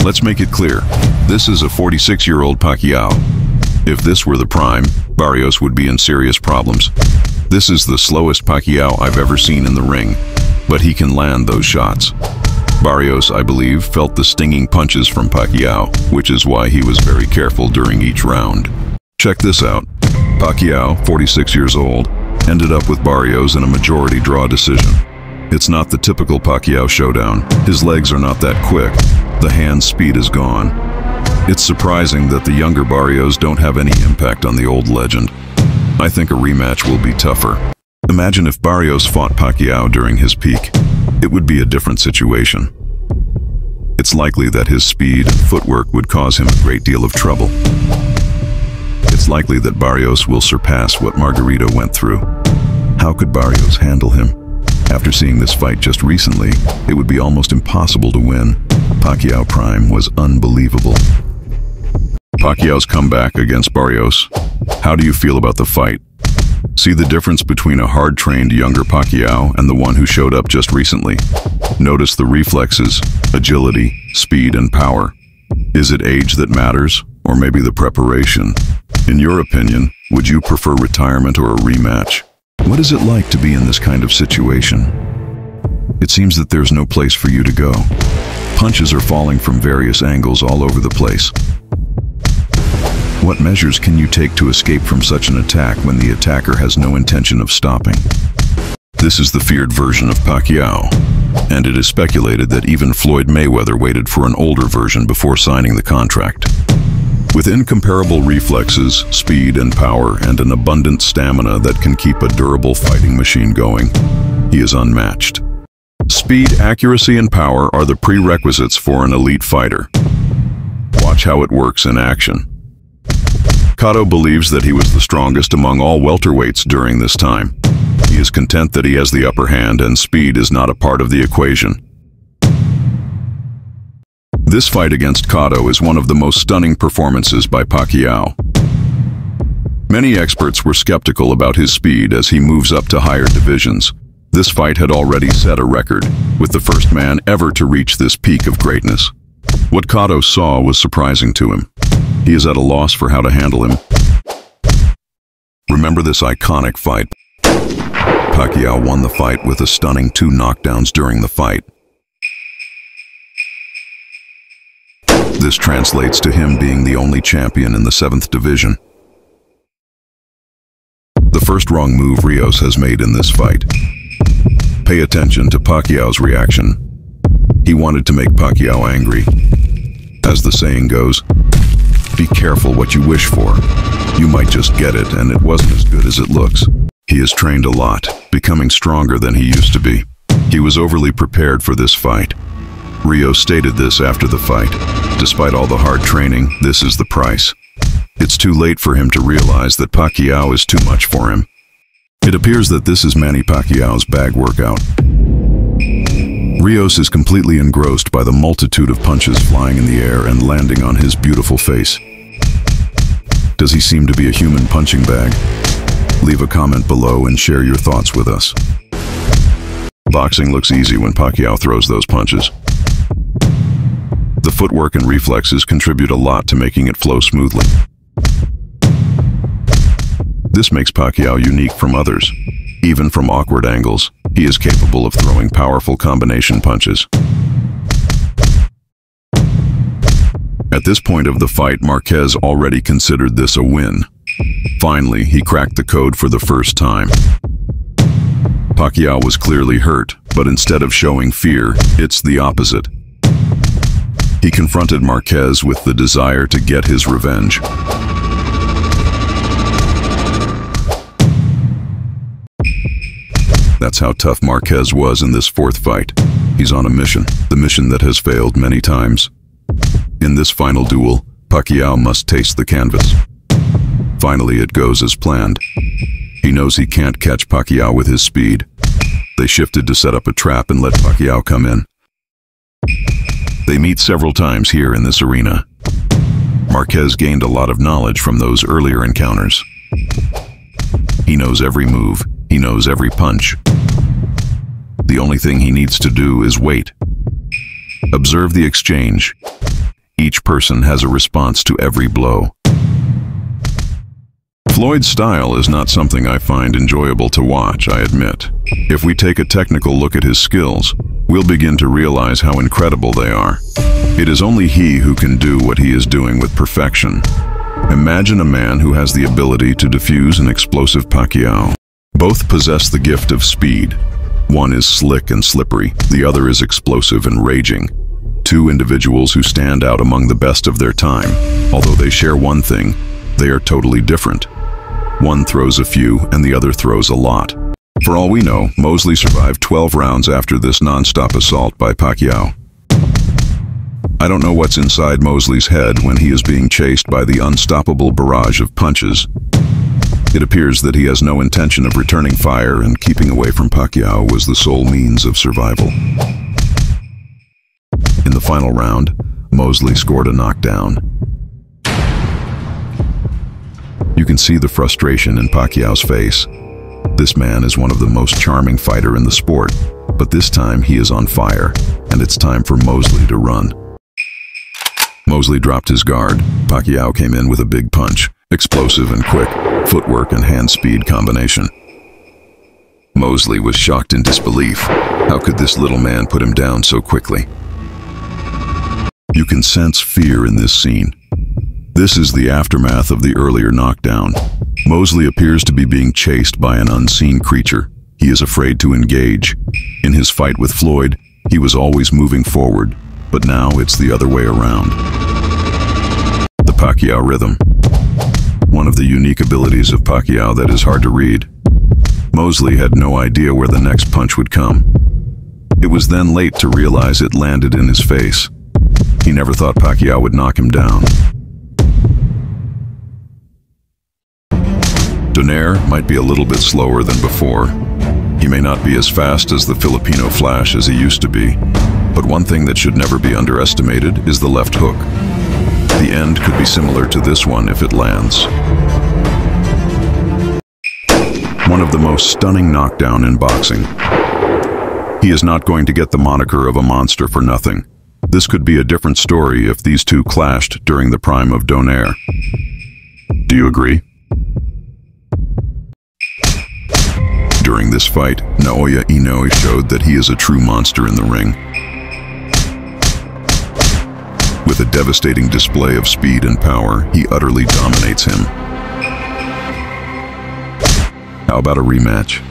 Let's make it clear. This is a 46-year-old Pacquiao. If this were the prime, Barrios would be in serious problems. This is the slowest Pacquiao I've ever seen in the ring, but he can land those shots. Barrios, I believe, felt the stinging punches from Pacquiao, which is why he was very careful during each round. Check this out. Pacquiao, 46 years old, ended up with Barrios in a majority draw decision. It's not the typical Pacquiao showdown. His legs are not that quick. The hand speed is gone. It's surprising that the younger Barrios don't have any impact on the old legend. I think a rematch will be tougher. Imagine if Barrios fought Pacquiao during his peak. It would be a different situation. It's likely that his speed and footwork would cause him a great deal of trouble. It's likely that Barrios will surpass what Margarito went through. How could Barrios handle him? After seeing this fight just recently, it would be almost impossible to win. Pacquiao Prime was unbelievable. Pacquiao's comeback against Barrios. How do you feel about the fight? See the difference between a hard-trained younger Pacquiao and the one who showed up just recently. Notice the reflexes, agility, speed, and power. Is it age that matters, or maybe the preparation? In your opinion, would you prefer retirement or a rematch? What is it like to be in this kind of situation? It seems that there's no place for you to go. Punches are falling from various angles all over the place. What measures can you take to escape from such an attack when the attacker has no intention of stopping? This is the feared version of Pacquiao, and it is speculated that even Floyd Mayweather waited for an older version before signing the contract. With incomparable reflexes, speed and power, and an abundant stamina that can keep a durable fighting machine going, he is unmatched. Speed, accuracy, and power are the prerequisites for an elite fighter. Watch how it works in action. Cotto believes that he was the strongest among all welterweights during this time. He is content that he has the upper hand and speed is not a part of the equation. This fight against Cotto is one of the most stunning performances by Pacquiao. Many experts were skeptical about his speed as he moves up to higher divisions. This fight had already set a record, with the first man ever to reach this peak of greatness. What Cotto saw was surprising to him. He is at a loss for how to handle him. Remember this iconic fight. Pacquiao won the fight with a stunning 2 knockdowns during the fight. This translates to him being the only champion in the 7th division. The first wrong move Rios has made in this fight. Pay attention to Pacquiao's reaction. He wanted to make Pacquiao angry. As the saying goes, be careful what you wish for. You might just get it, and it wasn't as good as it looks. He has trained a lot, becoming stronger than he used to be. He was overly prepared for this fight. Rios stated this after the fight. Despite all the hard training, this is the price. It's too late for him to realize that Pacquiao is too much for him. It appears that this is Manny Pacquiao's bag workout. Rios is completely engrossed by the multitude of punches flying in the air and landing on his beautiful face. Does he seem to be a human punching bag? Leave a comment below and share your thoughts with us. Boxing looks easy when Pacquiao throws those punches. The footwork and reflexes contribute a lot to making it flow smoothly. This makes Pacquiao unique from others. Even from awkward angles, he is capable of throwing powerful combination punches. At this point of the fight, Marquez already considered this a win. Finally, he cracked the code for the first time. Pacquiao was clearly hurt, but instead of showing fear, it's the opposite. He confronted Marquez with the desire to get his revenge. That's how tough Marquez was in this 4th fight. He's on a mission, the mission that has failed many times. In this final duel, Pacquiao must taste the canvas. Finally, it goes as planned. He knows he can't catch Pacquiao with his speed. They shifted to set up a trap and let Pacquiao come in. They meet several times here in this arena. Marquez gained a lot of knowledge from those earlier encounters. He knows every move. He knows every punch. The only thing he needs to do is wait. Observe the exchange. Each person has a response to every blow. Floyd's style is not something I find enjoyable to watch, I admit. If we take a technical look at his skills, we'll begin to realize how incredible they are. It is only he who can do what he is doing with perfection. Imagine a man who has the ability to defuse an explosive Pacquiao. Both possess the gift of speed. One is slick and slippery, the other is explosive and raging. Two individuals who stand out among the best of their time. Although they share one thing, they are totally different. One throws a few and the other throws a lot. For all we know, Mosley survived 12 rounds after this non-stop assault by Pacquiao. I don't know what's inside Mosley's head when he is being chased by the unstoppable barrage of punches. It appears that he has no intention of returning fire, and keeping away from Pacquiao was the sole means of survival. In the final round, Mosley scored a knockdown. You can see the frustration in Pacquiao's face. This man is one of the most charming fighter in the sport, but this time he is on fire, and it's time for Mosley to run. Mosley dropped his guard. Pacquiao came in with a big punch, explosive and quick, footwork and hand speed combination. Mosley was shocked in disbelief. How could this little man put him down so quickly? You can sense fear in this scene. This is the aftermath of the earlier knockdown. Mosley appears to be being chased by an unseen creature. He is afraid to engage. In his fight with Floyd, he was always moving forward, but now it's the other way around. The Pacquiao rhythm. One of the unique abilities of Pacquiao that is hard to read. Mosley had no idea where the next punch would come. It was then late to realize it landed in his face. He never thought Pacquiao would knock him down. Donaire might be a little bit slower than before. He may not be as fast as the Filipino Flash as he used to be, but one thing that should never be underestimated is the left hook. The end could be similar to this one if it lands. One of the most stunning knockdown in boxing. He is not going to get the moniker of a monster for nothing. This could be a different story if these two clashed during the prime of Donaire. Do you agree? During this fight, Naoya Inoue showed that he is a true monster in the ring. With a devastating display of speed and power, he utterly dominates him. How about a rematch?